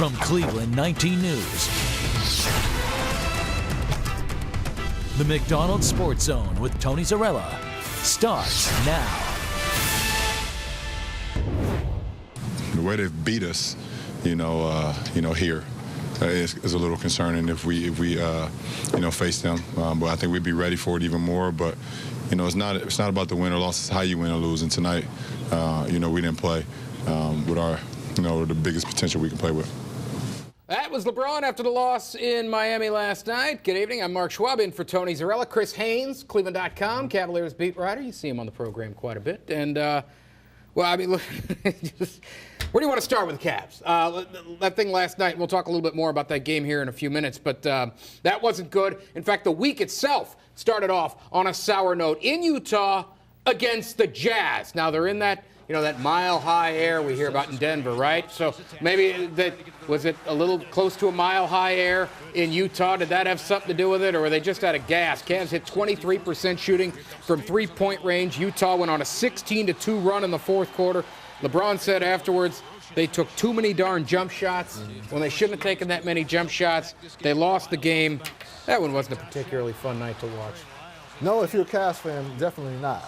From Cleveland 19 News, the McDonald's Sports Zone with Tony Zarrella starts now. The way they've beat us, here is a little concerning if we face them. But I think we'd be ready for it even more. But it's not about the win or loss; it's how you win or lose. And tonight, we didn't play with our the biggest potential we can play with. That was LeBron after the loss in Miami last night. Good evening. I'm Mark Schwab in for Tony Zarrella. Chris Haynes, Cleveland.com, Cavaliers beat writer. You see him on the program quite a bit. And, look, where do you want to start with the Cavs? That thing last night, we'll talk a little bit more about that game here in a few minutes, but that wasn't good. In fact, the week itself started off on a sour note in Utah against the Jazz. Now, they're in that mile-high air we hear about in Denver, right? So maybe was it a little close to a mile-high air in Utah? Did that have something to do with it, or were they just out of gas? Cavs hit 23% shooting from three-point range. Utah went on a 16-2 run in the fourth quarter. LeBron said afterwards they took too many darn jump shots when they shouldn't have taken that many jump shots. They lost the game. That one wasn't a particularly fun night to watch. No, if you're a Cavs fan, definitely not.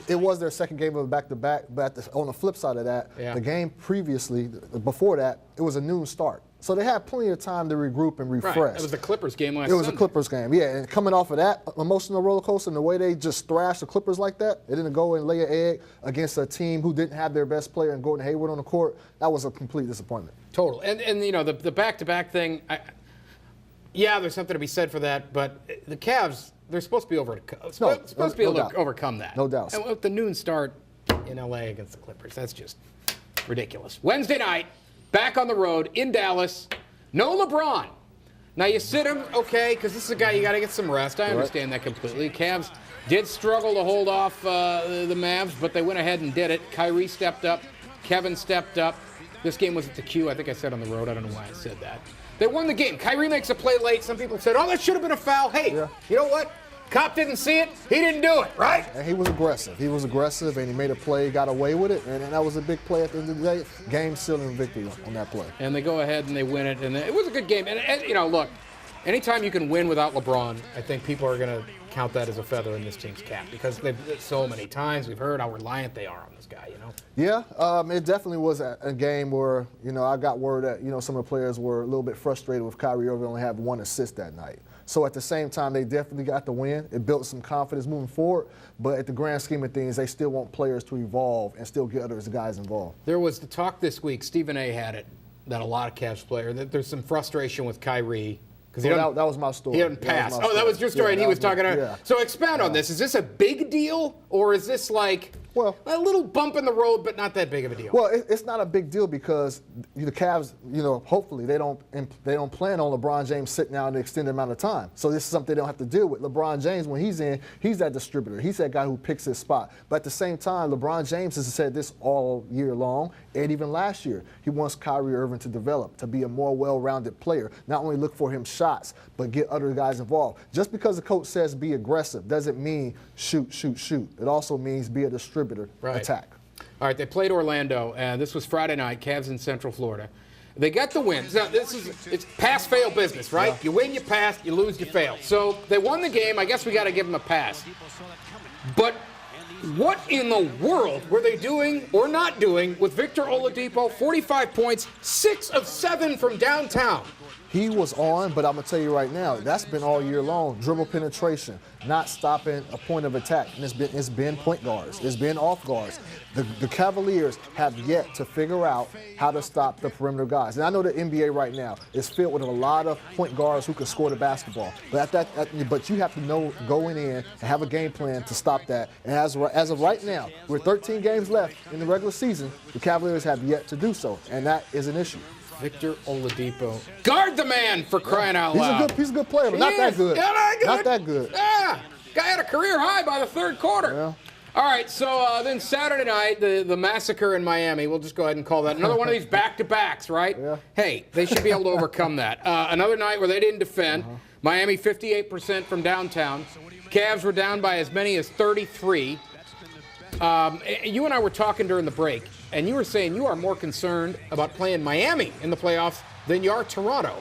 It was their second game of back-to-back, but on the flip side of that, the game previously, before that, it was a noon start. So they had plenty of time to regroup and refresh. Right. It was the Clippers game last It was Sunday. a Clippers game, yeah. And coming off of that emotional roller coaster and the way they just thrashed the Clippers like that, they didn't go and lay an egg against a team who didn't have their best player and Gordon Hayward on the court. That was a complete disappointment. Total. And the back-to-back thing, there's something to be said for that, but the Cavs, they're supposed to be able to overcome that. No doubt. And with the noon start in L.A. against the Clippers, that's just ridiculous. Wednesday night, back on the road in Dallas, no LeBron. Now you sit him, okay, because this is a guy you got to get some rest. I understand that completely. Cavs did struggle to hold off the Mavs, but they went ahead and did it. Kyrie stepped up. Kevin stepped up. This game was at the Q. I think I said on the road. I don't know why I said that. They won the game. Kyrie makes a play late. Some people said, that should have been a foul. Hey, You know what? Cop didn't see it. He didn't do it, right? And he was aggressive. And he made a play, got away with it, and that was a big play at the end of the day. Game-sealing victory on that play. And they go ahead and they win it, and it was a good game. And look, anytime you can win without LeBron, I think people are going to count that as a feather in this team's cap because so many times we've heard how reliant they are on this guy, Yeah, it definitely was a game where, I got word that, some of the players were a little bit frustrated with Kyrie Irving only having one assist that night. So at the same time, they definitely got the win. It built some confidence moving forward. But at the grand scheme of things, they still want players to evolve and still get other guys involved. There was the talk this week, Stephen A. had it, that a lot of Cavs players, that there's some frustration with Kyrie. That was my story. He didn't pass. That was your story, and he was talking about it. So expand on this. Is this a big deal, or is this like a little bump in the road, but not that big of a deal? Well, it's not a big deal because the Cavs, hopefully they don't plan on LeBron James sitting out an extended amount of time. So this is something they don't have to deal with. LeBron James, when he's in, he's that distributor. He's that guy who picks his spot. But at the same time, LeBron James has said this all year long, and even last year, he wants Kyrie Irving to develop, to be a more well-rounded player. Not only look for him shots, but get other guys involved. Just because the coach says be aggressive doesn't mean shoot. It also means be a distributor, attack. All right, they played Orlando, and this was Friday night, Cavs in Central Florida. They got the win. Now, it's pass-fail business, right? You win, you pass, you lose, you fail. So they won the game. I guess we got to give them a pass. But what in the world were they doing or not doing with Victor Oladipo? 45 points, 6 of 7 from downtown. He was on, but I'm going to tell you right now, that's been all year long. Dribble penetration, not stopping a point of attack. And it's been point guards. It's been off guards. The Cavaliers have yet to figure out how to stop the perimeter guys. And I know the NBA right now is filled with a lot of point guards who can score the basketball. But but you have to know going in and have a game plan to stop that. And as of right now, with 13 games left in the regular season, the Cavaliers have yet to do so. And that is an issue. Victor Oladipo. Guard the man, for crying out loud. He's a good player, but not that good. Not that good. Yeah. Guy had a career high by the third quarter. Yeah. All right, so then Saturday night, the massacre in Miami, we'll just go ahead and call that another one of these back-to-backs, right? Yeah. Hey, they should be able to overcome that. Another night where they didn't defend. Miami 58% from downtown. Cavs were down by as many as 33. You and I were talking during the break, and you were saying you are more concerned about playing Miami in the playoffs than you are Toronto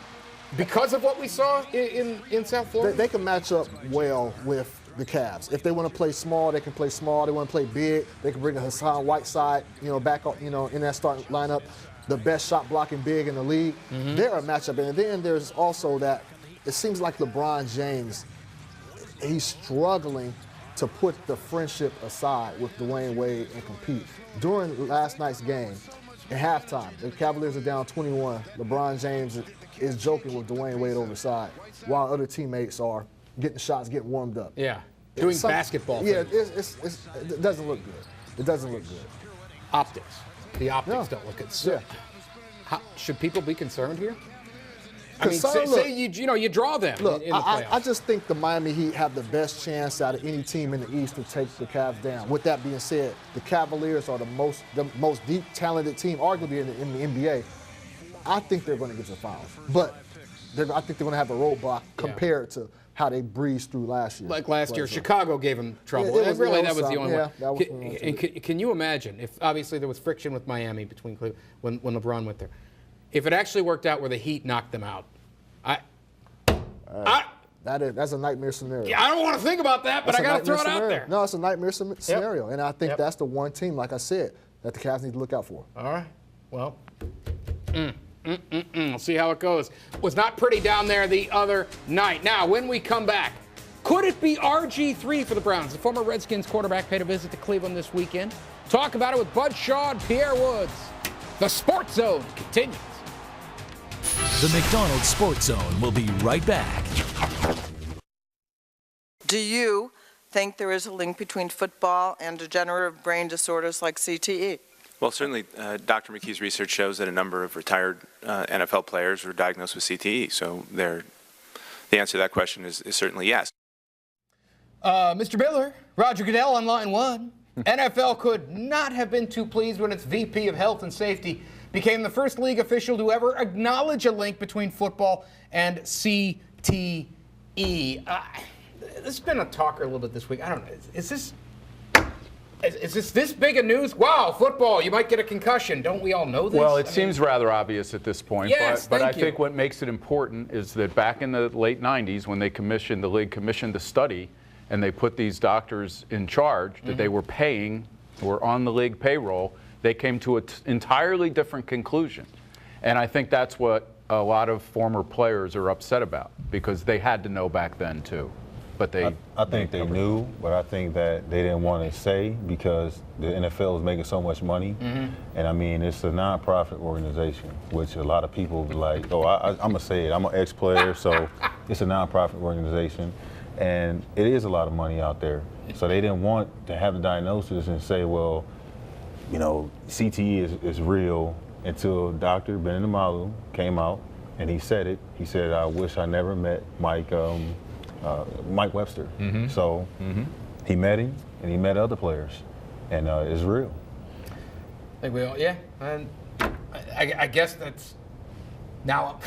because of what we saw in South Florida? They can match up well with the Cavs. If they want to play small, they can play small. They want to play big, they can bring a Hassan Whiteside, back up, in that starting lineup, the best shot blocking big in the league. They're a matchup. And then there's also that it seems like LeBron James, he's struggling to put the friendship aside with Dwayne Wade and compete. During last night's game, at halftime, the Cavaliers are down 21. LeBron James is joking with Dwayne Wade over the side, while other teammates are getting shots, getting warmed up. Yeah, doing basketball Yeah, things. it doesn't look good. It doesn't look good. Optics. The optics Yeah. don't look good. So, Yeah. should people be concerned here? I mean, Concerned, say you draw them Look, in the playoffs. I just think the Miami Heat have the best chance out of any team in the East to take the Cavs down. With that being said, the Cavaliers are the most deep, talented team, arguably in the NBA. I think they're going to get to the finals, but I think they're going to have a roadblock compared to how they breezed through last year. Like last year, Chicago gave them trouble. Yeah, That was the only yeah, one. that was one of them. Can you imagine if obviously there was friction with Miami between Cleveland when LeBron went there? If it actually worked out where the Heat knocked them out, That's a nightmare scenario. I don't want to think about that, but That's I a got to throw it nightmare out scenario. there. No, it's a nightmare scenario, and I think Yep. that's the one team, like I said, that the Cavs need to look out for. All right. Well, we'll see how it goes. Was not pretty down there the other night. Now, when we come back, could it be RG3 for the Browns? The former Redskins quarterback paid a visit to Cleveland this weekend. Talk about it with Bud Shaw and Pierre Woods. The Sports Zone continues. The McDonald's Sports Zone will be right back. Do you think there is a link between football and degenerative brain disorders like CTE? Well, certainly, Dr. McKee's research shows that a number of retired NFL players were diagnosed with CTE. So the answer to that question is certainly yes. Mr. Miller, Roger Goodell on line one. NFL could not have been too pleased when its VP of Health and Safety became the first league official to ever acknowledge a link between football and CTE. This has been a talker a little bit this week. I don't know. Is this big a news? Wow, football, you might get a concussion. Don't we all know this? Well, it seems rather obvious at this point. Yes, but I thank you. think what makes it important is that back in the late 90s, when the league commissioned the study, and they put these doctors in charge that they were paying, were on the league payroll, they came to an entirely different conclusion. And I think that's what a lot of former players are upset about, because they had to know back then too. But I think they knew, but I think that they didn't want to say because the NFL is making so much money. And I mean, it's a nonprofit organization, which a lot of people be like, oh, I'm going to say it. I'm an ex-player, so it's a nonprofit organization. And it is a lot of money out there. So they didn't want to have the diagnosis and say, well, CTE is real, until Dr. Benedimalu came out and he said it. He said, I wish I never met Mike Webster. So he met him and he met other players, and it's real. I think we all, yeah. And I guess that's now.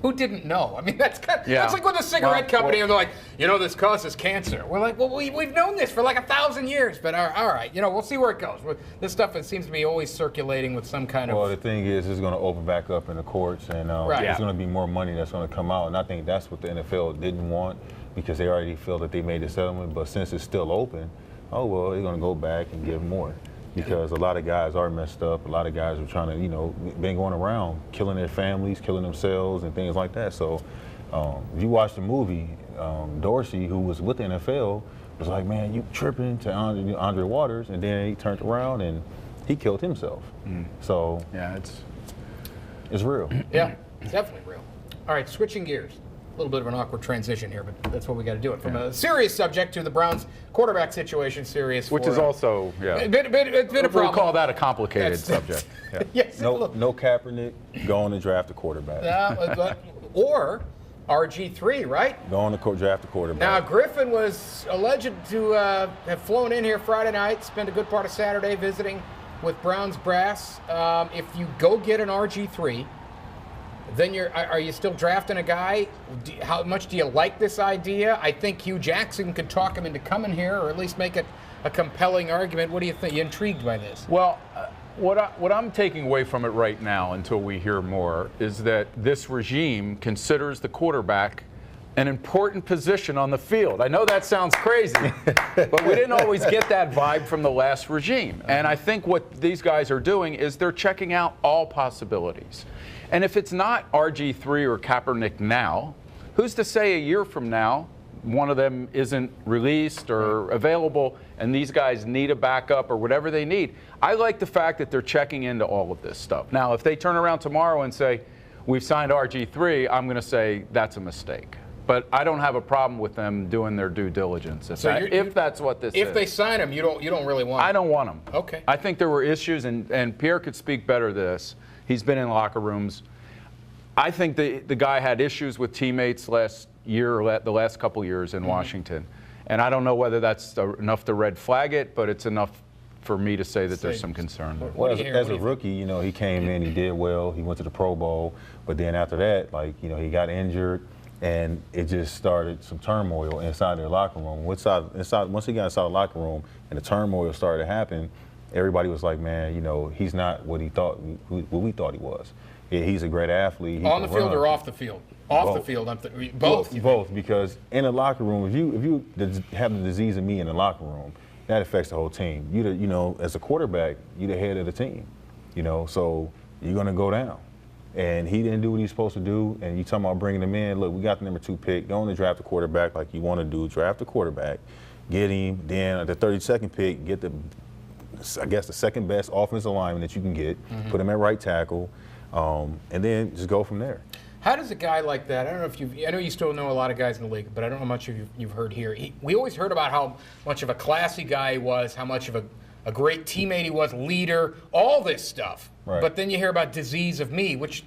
Who didn't know? I mean, that's like with a cigarette company, and they're like, this causes cancer. We're like, well, we've known this for like 1,000 years, but all right, we'll see where it goes. This stuff, it seems to be always circulating with some kind of. Well, the thing is, it's going to open back up in the courts, and there's going to be more money that's going to come out, and I think that's what the NFL didn't want, because they already feel that they made the settlement, but since it's still open, they're going to go back and give more. Because a lot of guys are messed up. A lot of guys are trying to, been going around, killing their families, killing themselves, and things like that. So if you watch the movie, Dorsey, who was with the NFL, was like, man, you tripping to Andre Waters, and then he turned around and he killed himself. So yeah, it's real. Yeah, it's definitely real. All right, switching gears. A little bit of an awkward transition here, but that's what we got to do it. From a serious subject to the Browns quarterback situation, which is also a bit of problem. We'll call that a complicated subject. Yeah. Yes. No Kaepernick going to draft a quarterback. Or RG3, right? Going to draft a quarterback. Now, Griffin was alleged to have flown in here Friday night, spent a good part of Saturday visiting with Browns brass. If you go get an RG3, then are you still drafting a guy? How much do you like this idea? I think Hugh Jackson could talk him into coming here, or at least make it a compelling argument. What do you think? You intrigued by this? Well, What I'm taking away from it right now, until we hear more, is that this regime considers the quarterback an important position on the field. I know that sounds crazy, but we didn't always get that vibe from the last regime. And I think what these guys are doing is they're checking out all possibilities. And if it's not RG3 or Kaepernick now, who's to say a year from now one of them isn't released or available and these guys need a backup or whatever they need? I like the fact that they're checking into all of this stuff. Now, if they turn around tomorrow and say, we've signed RG3, I'm going to say that's a mistake. But I don't have a problem with them doing their due diligence if that's what this is. If they sign him, you don't really want him. I don't want him. Okay. I think there were issues, and Pierre could speak better to this. He's been in locker rooms. I think the guy had issues with teammates last year or the last couple years in Washington. And I don't know whether that's enough to red flag it, but it's enough for me to say that there's some concern there. Well, as a rookie, you know, he came in, he did well, he went to the Pro Bowl, but then after that, like, you know, he got injured. And it just started some turmoil inside their locker room. Once he got inside the locker room and the turmoil started to happen, everybody was like, man, you know, he's not what we thought he was. He's a great athlete. On the field or off the field? Off the field, both. Both, because in the locker room, if you have the disease of me in the locker room, that affects the whole team. You know, as a quarterback, you're the head of the team. You know, so you're gonna go down. And he didn't do what he's supposed to do, and you talking about bringing him in. Look, we got the number 2 pick. Go on and draft a quarterback like you want to do. Draft a quarterback, get him. Then at the 32nd pick, get the second best offensive lineman that you can get. Put him at right tackle, and then just go from there. How does a guy like that? I don't know if I know you still know a lot of guys in the league, but I don't know how much you've heard here. We always heard about how much of a classy guy he was, how much of a great teammate he was, leader, all this stuff. Right. But then you hear about disease of me, which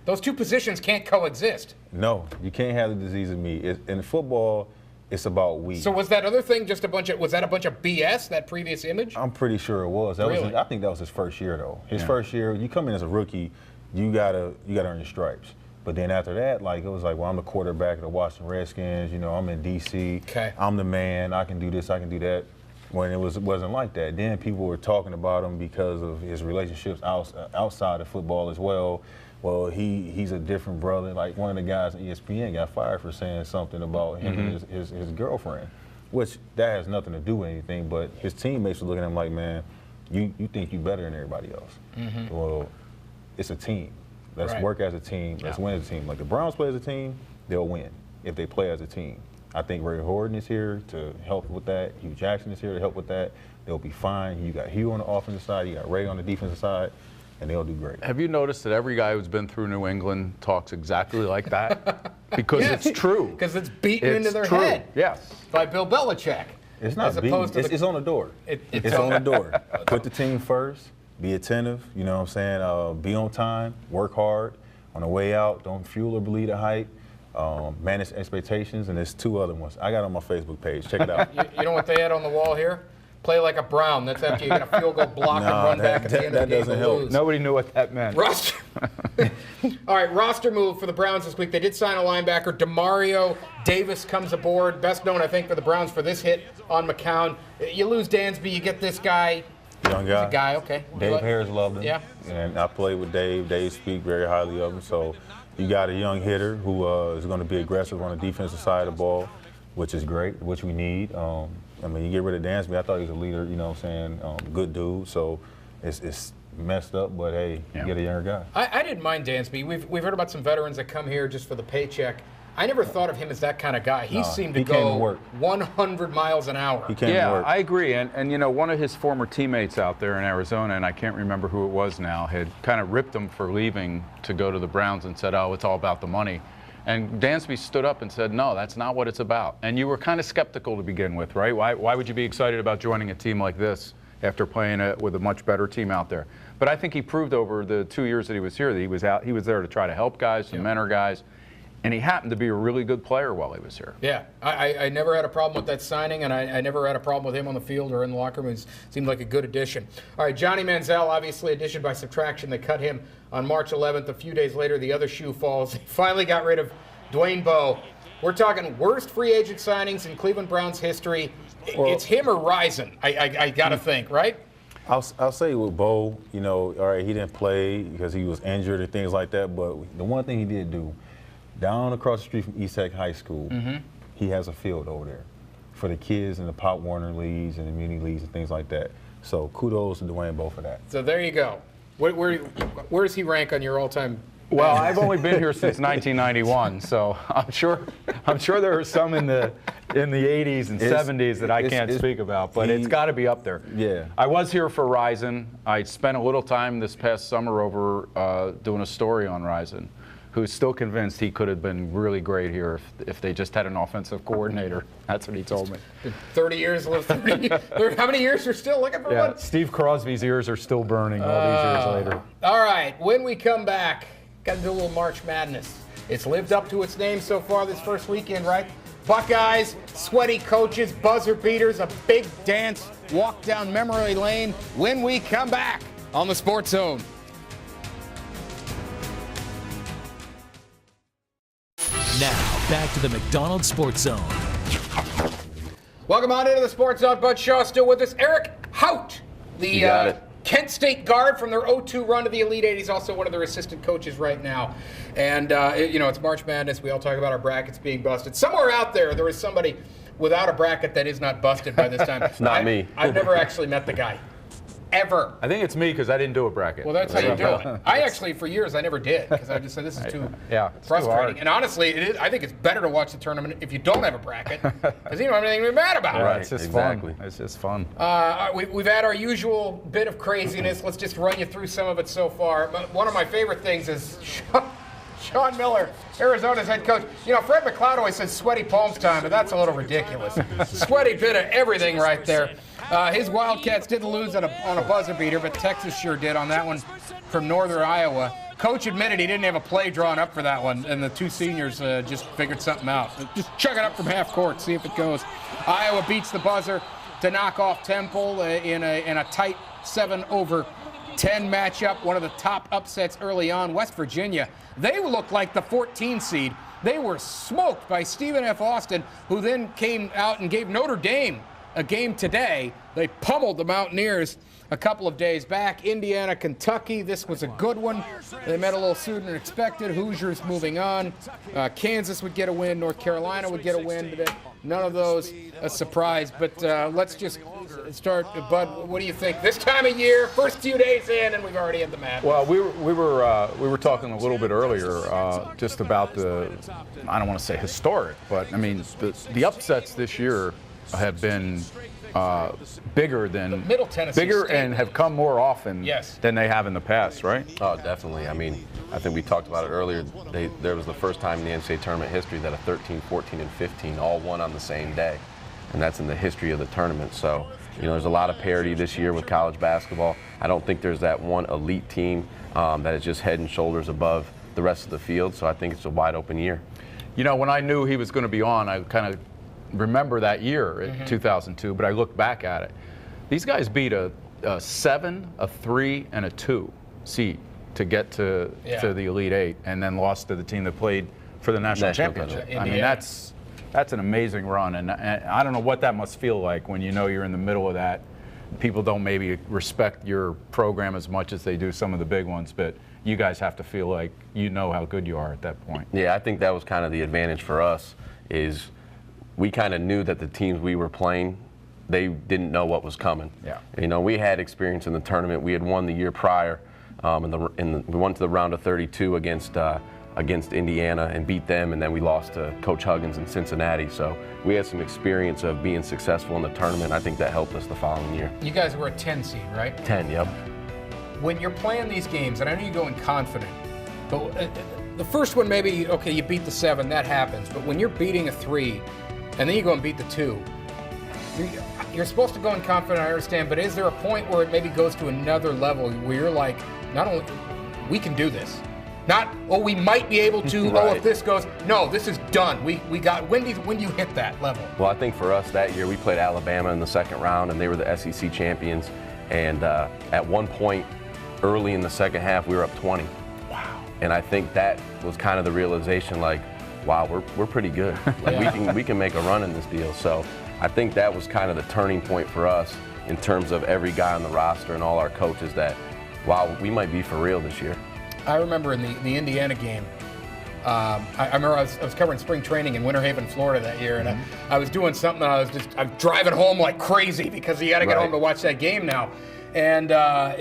those two positions can't coexist. No, you can't have the disease of me. In football, it's about we. So was that other thing just a bunch of BS, that previous image? I'm pretty sure it was. Really? I think that was his first year, though. His first year, you come in as a rookie, you gotta earn your stripes. But then after that, like, it was like, well, I'm the quarterback of the Washington Redskins. You know, I'm in D.C. Okay. I'm the man. I can do this. I can do that. When it wasn't like that. Then people were talking about him because of his relationships outside of football as well. Well, he's a different brother. Like, one of the guys at ESPN got fired for saying something about him and his girlfriend, which that has nothing to do with anything, but his teammates were looking at him like, man, you think you better than everybody else. Well, it's a team. Let's work as a team. Let's win as a team. Like, the Browns play as a team, they'll win if they play as a team. I think Ray Horton is here to help with that. Hugh Jackson is here to help with that. They'll be fine. You got Hugh on the offensive side. You got Ray on the defensive side, and they'll do great. Have you noticed that every guy who's been through New England talks exactly like that? Because it's true. Because it's beaten into their head. Yes. By Bill Belichick. It's not beaten. It's on the door. It's on the door. Put the team first. Be attentive. You know what I'm saying? Be on time. Work hard. On the way out, don't fuel or bleed a hype. Manage expectations, and there's 2 other ones. I got on my Facebook page. Check it out. You know what they had on the wall here? Play like a Brown. That's after you get a field goal block and run back at the end of the game. That doesn't help. Nobody knew what that meant. Roster. All right, roster move for the Browns this week. They did sign a linebacker. Demario Davis comes aboard, best known, I think, for the Browns for this hit on McCown. You lose Dansby, you get this guy. Young guy. He's a guy, okay. Dave Harris loved him. Yeah. And I played with Dave. Dave speaks very highly of him. So you got a young hitter who is going to be aggressive on the defensive side of the ball, which is great, which we need. I mean, you get rid of Dansby. I thought he was a leader, you know what I'm saying, good dude. So it's messed up, but hey, you get a younger guy. I didn't mind Dansby. We've heard about some veterans that come here just for the paycheck. I never thought of him as that kind of guy. He seemed to go 100 miles an hour. He came to work. I agree. And, you know, one of his former teammates out there in Arizona, and I can't remember who it was now, had kind of ripped him for leaving to go to the Browns and said, oh, it's all about the money. And Dansby stood up and said, no, that's not what it's about. And you were kind of skeptical to begin with, right? Why would you be excited about joining a team like this after playing with a much better team out there? But I think he proved over the 2 years that he was here that he was there to try to help guys, to mentor guys. And he happened to be a really good player while he was here. Yeah, I never had a problem with that signing, and I never had a problem with him on the field or in the locker room. It seemed like a good addition. All right, Johnny Manziel, obviously addition by subtraction. They cut him on March 11th. A few days later, the other shoe falls. They finally got rid of Dwayne Bowe. We're talking worst free agent signings in Cleveland Browns history. It's him or Rison, I got to think, right? I'll say with Bo, you know, all right, he didn't play because he was injured and things like that, but the one thing he did do, down across the street from East Tech High School, he has a field over there for the kids in the Pop Warner leagues and the muni leagues and things like that. So kudos to Dwayne Bowe for that. So there you go. Where does he rank on your all-time? Well, I've only been here since 1991, so I'm sure there are some in the 80s and 70s that I can't speak about, but it's got to be up there. Yeah. I was here for Rison. I spent a little time this past summer over doing a story on Rison, who's still convinced he could have been really great here if they just had an offensive coordinator. That's what he told me. 30 years, 30, how many years you're still looking for one? Steve Crosby's ears are still burning all these years later. All right, when we come back, got to do a little March Madness. It's lived up to its name so far this first weekend, right? Buckeyes, sweaty coaches, buzzer beaters, a big dance, walk down memory lane when we come back on the Sports Zone. Now, back to the McDonald's Sports Zone. Welcome on into the Sports Zone. Bud Shaw still with us. Eric Hout, the Kent State guard from their 0-2 run to the Elite Eight. He's also one of their assistant coaches right now. And, it's March Madness. We all talk about our brackets being busted. Somewhere out there is somebody without a bracket that is not busted by this time. Not me. I've never actually met the guy. Ever. I think it's me because I didn't do a bracket. Well, that's how you do it. I actually, for years, I never did because I just said this is too frustrating. And honestly, I think it's better to watch the tournament if you don't have a bracket because you don't have anything to be mad about. Right, it's just fun. It's just fun. We've had our usual bit of craziness. Let's just run you through some of it so far. But one of my favorite things is Sean Miller, Arizona's head coach. You know, Fred McLeod always says sweaty palms time, but that's a little ridiculous. Sweaty bit of everything right there. His Wildcats didn't lose on a buzzer beater, but Texas sure did on that one from northern Iowa. Coach admitted he didn't have a play drawn up for that one, and the two seniors just figured something out. Just chuck it up from half court, see if it goes. Iowa beats the buzzer to knock off Temple in a tight 7-10 matchup, one of the top upsets early on. West Virginia, they looked like the 14 seed. They were smoked by Stephen F. Austin, who then came out and gave Notre Dame a game today. They pummeled the Mountaineers a couple of days back. Indiana, Kentucky, this was a good one. They met a little sooner than expected. Hoosiers moving on. Kansas would get a win. North Carolina would get a win today. None of those a surprise. But let's just start. Bud, what do you think? This time of year, first few days in, and we've already had the match. Well, we were talking a little bit earlier just about the, I don't want to say historic, but I mean the upsets this year have been bigger than Middle Tennessee State, and have come more often than they have in the past, right? Oh, definitely. I mean, I think we talked about it earlier. There was the first time in the NCAA tournament history that a 13, 14, and 15 all won on the same day, and that's in the history of the tournament. So, there's a lot of parity this year with college basketball. I don't think there's that one elite team that is just head and shoulders above the rest of the field. So I think it's a wide open year. When I knew he was going to be on, I kind of remember that year in 2002, but I look back at it. These guys beat a 7, a 3, and a 2 seed to get to the Elite Eight, and then lost to the team that played for the national championship. I mean, that's an amazing run, and I don't know what that must feel like when you're in the middle of that. People don't maybe respect your program as much as they do some of the big ones, but you guys have to feel like you know how good you are at that point. Yeah, I think that was kind of the advantage for us is we kind of knew that the teams we were playing, they didn't know what was coming. Yeah. We had experience in the tournament. We had won the year prior, we went to the round of 32 against Indiana and beat them, and then we lost to Coach Huggins in Cincinnati. So we had some experience of being successful in the tournament. I think that helped us the following year. You guys were a 10 seed, right? 10, yep. When you're playing these games, and I know you go in confident, but the first one maybe, okay, you beat the 7, that happens. But when you're beating a 3, and then you go and beat the 2, you're supposed to go in confident, I understand, but is there a point where it maybe goes to another level where you're like, not only, we can do this. Not, we might be able to, right. if this goes, no, this is done. We got, when do you hit that level? Well, I think for us that year, we played Alabama in the second round, and they were the SEC champions. And at one point, early in the second half, we were up 20. Wow. And I think that was kind of the realization, like, wow, we're pretty good. Like we can make a run in this deal. So I think that was kind of the turning point for us. in terms of every guy on the roster and all our coaches that, wow, we might be for real this year. I remember in the Indiana game, I remember I was covering spring training in Winter Haven, Florida that year, and I was doing something, and I'm driving home like crazy because you got to get home to watch that game now. And that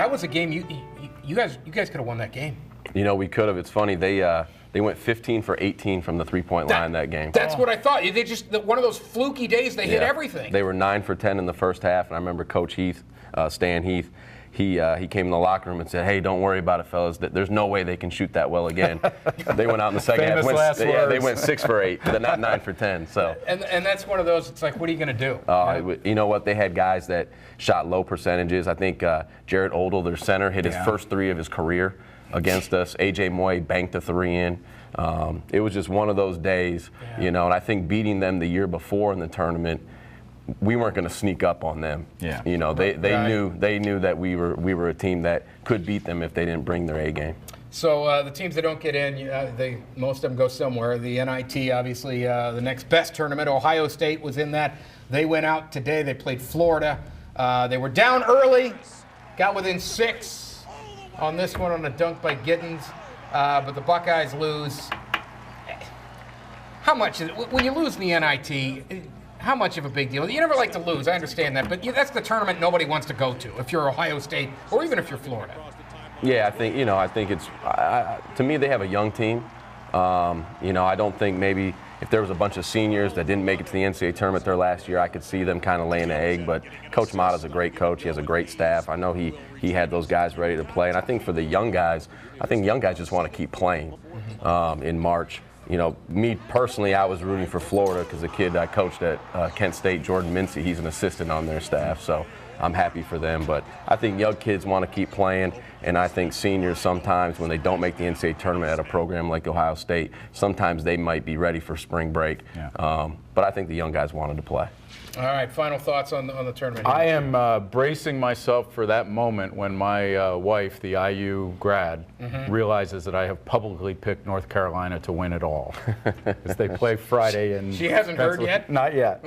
was a game you guys could have won that game. You know, we could have. It's funny, they went 15 for 18 from the three-point line that game. That's what I thought. They just one of those fluky days. They hit everything. They were 9 for 10 in the first half, and I remember Coach Heath, Stan Heath. He came in the locker room and said, "Hey, don't worry about it, fellas. There's no way they can shoot that well again." They went out in the second half. They went 6 for 8, but not 9 for 10. So. And that's one of those. It's like, what are you going to do? You know what? They had guys that shot low percentages. I think Jared Odell, their center, hit his first 3 of his career against us. A.J. Moy banked a 3 in. It was just one of those days, you know. And I think beating them the year before in the tournament, we weren't going to sneak up on them. Yeah. You know, they knew that we were a team that could beat them if they didn't bring their A game. So the teams that don't get in, most of them go somewhere. The NIT, obviously, the next best tournament. Ohio State was in that. They went out today. They played Florida. They were down early, got within 6 on this one on a dunk by Giddens, but the Buckeyes lose. How much is it, when you lose in the NIT? How much of a big deal? You never like to lose, I understand that, but that's the tournament nobody wants to go to if you're Ohio State or even if you're Florida. Yeah, I think it's, to me, they have a young team. You know, I don't think maybe if there was a bunch of seniors that didn't make it to the NCAA tournament their last year, I could see them kind of laying an egg, but Coach Mata's a great coach. He has a great staff. I know he had those guys ready to play, and I think for the young guys, just want to keep playing in March. You know, me personally, I was rooting for Florida because the kid I coached at Kent State, Jordan Mincy, he's an assistant on their staff, so I'm happy for them. But I think young kids want to keep playing, and I think seniors sometimes when they don't make the NCAA tournament at a program like Ohio State, sometimes they might be ready for spring break. Yeah. But I think the young guys wanted to play. All right, final thoughts on the tournament. I am bracing myself for that moment when my wife, the IU grad, realizes that I have publicly picked North Carolina to win it all. As they play Friday. And she hasn't heard yet? Not yet.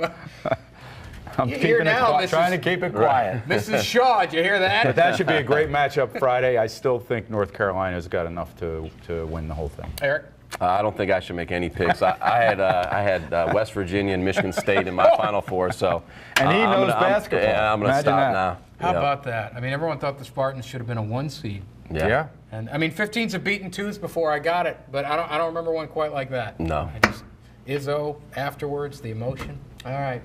I'm trying to keep it quiet. Mrs. Shaw, did you hear that? But that should be a great matchup Friday. I still think North Carolina's got enough to win the whole thing. Eric? I don't think I should make any picks. I had West Virginia and Michigan State in my Final Four, so. And he knows basketball. I'm going to stop now. How about that? I mean, everyone thought the Spartans should have been a 1 seed. Yeah. And I mean, 15s have beaten 2s before I got it, but I don't remember one quite like that. No. Izzo afterwards, the emotion. All right.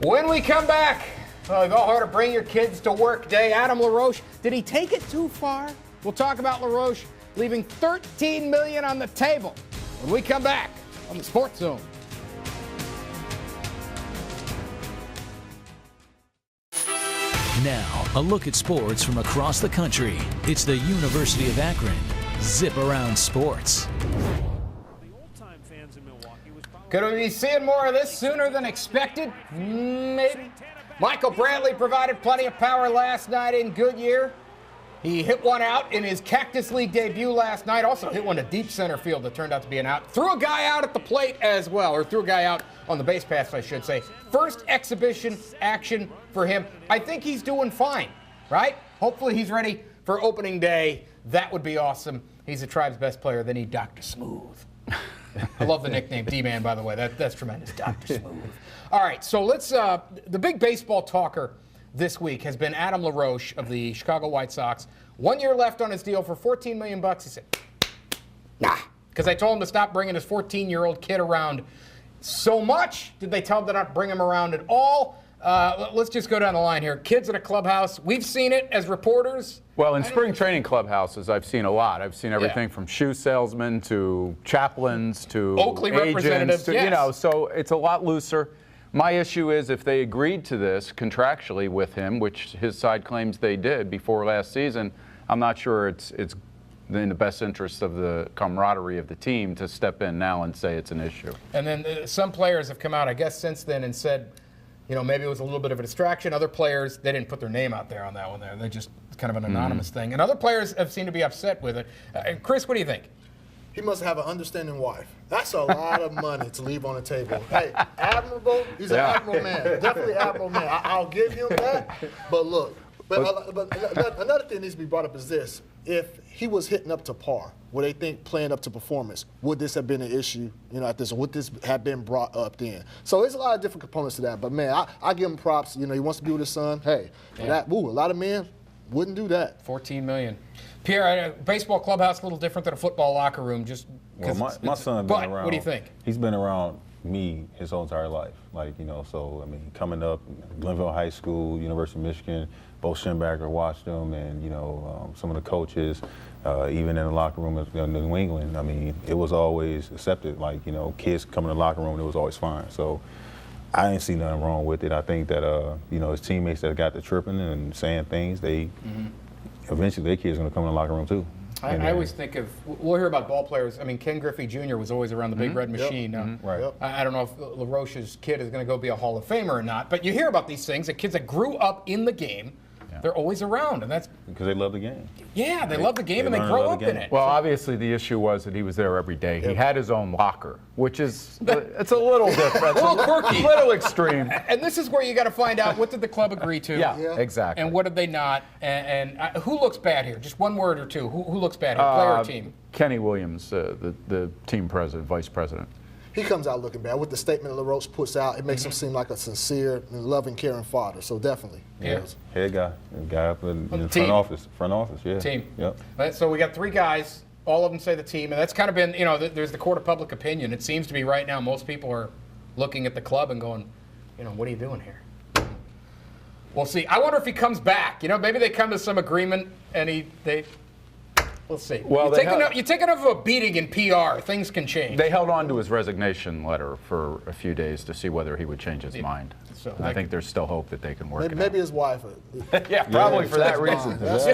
When we come back, we've all heard of Bring Your Kids to Work Day. Adam LaRoche, did he take it too far? We'll talk about LaRoche leaving $13 million on the table when we come back on the Sports Zone. Now, a look at sports from across the country. It's the University of Akron Zip Around Sports. Could we be seeing more of this sooner than expected? Maybe. Michael Brantley provided plenty of power last night in Goodyear. He hit one out in his Cactus League debut last night. Also hit one to deep center field that turned out to be an out. Threw a guy out at the plate as well, or threw a guy out on the base pass, I should say. First exhibition action for him. I think he's doing fine, right? Hopefully he's ready for opening day. That would be awesome. He's the Tribe's best player. They need Dr. Smooth. I love the nickname D-Man, by the way. That's tremendous, Dr. Smooth. All right, so let's, the big baseball talker this week has been Adam LaRoche of the Chicago White Sox. 1 year left on his deal for $14 million. He said, nah, because I told him to stop bringing his 14-year-old kid around so much. Did they tell him to not bring him around at all? Let's just go down the line here. Kids at a clubhouse. We've seen it as reporters. Well, in spring training clubhouses, I've seen a lot. I've seen everything from shoe salesmen to chaplains to Oakley agents representatives, to, yes. you know, so it's a lot looser. My issue is if they agreed to this contractually with him, which his side claims they did before last season, I'm not sure it's in the best interest of the camaraderie of the team to step in now and say it's an issue. And then some players have come out, I guess, since then and said, you know, maybe it was a little bit of a distraction. Other players, they didn't put their name out there on that one there. They just kind of an anonymous thing. And other players have seemed to be upset with it. Chris, what do you think? He must have an understanding wife. That's a lot of money to leave on the table. Hey, admirable. He's an admirable man. Definitely admirable man. I'll give him that. But look, but another thing that needs to be brought up is this. If he was hitting up to par, would they think playing up to performance, would this have been an issue, at this, or would this have been brought up then? So there's a lot of different components to that. But, man, I give him props. He wants to be with his son. Hey, a lot of men wouldn't do that. $14 million. Pierre, a baseball clubhouse a little different than a football locker room. Just well, my son been around. What do you think? He's been around me his whole entire life. So, coming up, Glenville High School, University of Michigan, Bo Schembacher watched him, and, some of the coaches, even in the locker room in New England, it was always accepted. Kids coming to the locker room, it was always fine. So I didn't see nothing wrong with it. I think that, his teammates that got to tripping and saying things, eventually their kids are going to come in the locker room too. I always think we'll hear about ball players. Ken Griffey Jr. was always around the big red machine. Right. I don't know if LaRoche's kid is going to go be a Hall of Famer or not, but you hear about these things, the kids that grew up in the game, they're always around, and that's because they love the game. Yeah, they love the game and they grow up in it. Well, obviously the issue was that he was there every day. He had his own locker, which is it's a little different, a little quirky, a little extreme. And this is where you got to find out what did the club agree to. Yeah, exactly. And what did they not? And who looks bad here? Just one word or two. Who looks bad here? Player or team? Kenny Williams, the team president, vice president. He comes out looking bad. With the statement that LaRoche puts out, it makes him seem like a sincere and loving, caring father. So definitely. Yeah. Head guy up in the front office, yeah. Team. Yep. So we got three guys. All of them say the team, and that's kind of been, there's the court of public opinion. It seems to be right now most people are looking at the club and going, what are you doing here? We'll see. I wonder if he comes back. Maybe they come to some agreement and we'll see. Well, you're taking enough of a beating in PR. Things can change. They held on to his resignation letter for a few days to see whether he would change his mind. So I think there's still hope that they can work it out. Maybe his wife. Yeah, probably for that reason. That is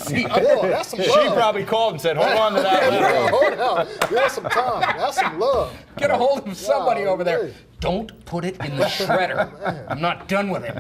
that's some love. She probably called and said, hold on to that letter. Hold on. That's some time. That's some love. Get a hold of somebody over there. Don't put it in the shredder. I'm not done with it.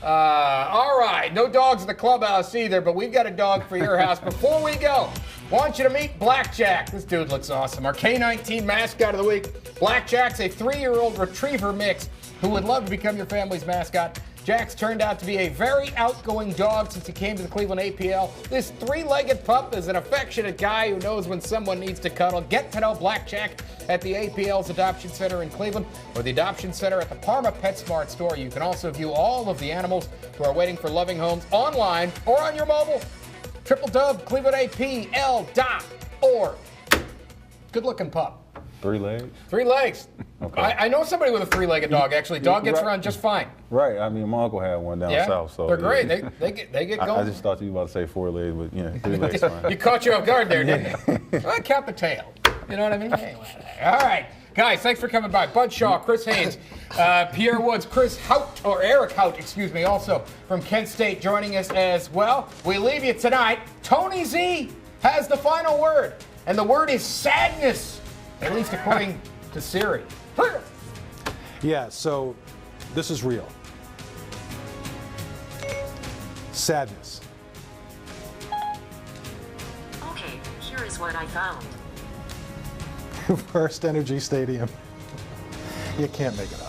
All right, no dogs in the clubhouse either, but we've got a dog for your house. Before we go, want you to meet Blackjack. This dude looks awesome. Our K-19 mascot of the week. Blackjack's a 3-year-old retriever mix who would love to become your family's mascot. Jack's turned out to be a very outgoing dog since he came to the Cleveland APL. This 3-legged pup is an affectionate guy who knows when someone needs to cuddle. Get to know Blackjack at the APL's Adoption Center in Cleveland or the Adoption Center at the Parma PetSmart store. You can also view all of the animals who are waiting for loving homes online or on your mobile. www.clevelandapl.org. Good-looking pup. 3 legs? 3 legs. Okay. I know somebody with a 3-legged dog, actually. Dog gets around just fine. Right. My uncle had one down south. So they're great. They get going. I just thought you were about to say 4 legs, but 3 legs fine. You caught you off guard there, didn't you? I count the tail. You know what I mean? Anyway. All right. Guys, thanks for coming by. Bud Shaw, Chris Haynes, Pierre Woods, Eric Hout, also from Kent State joining us as well. We leave you tonight. Tony Z has the final word, and the word is sadness, at least according to Siri. Yeah, so this is real. Sadness. Okay, here is what I found. First Energy Stadium. You can't make it up.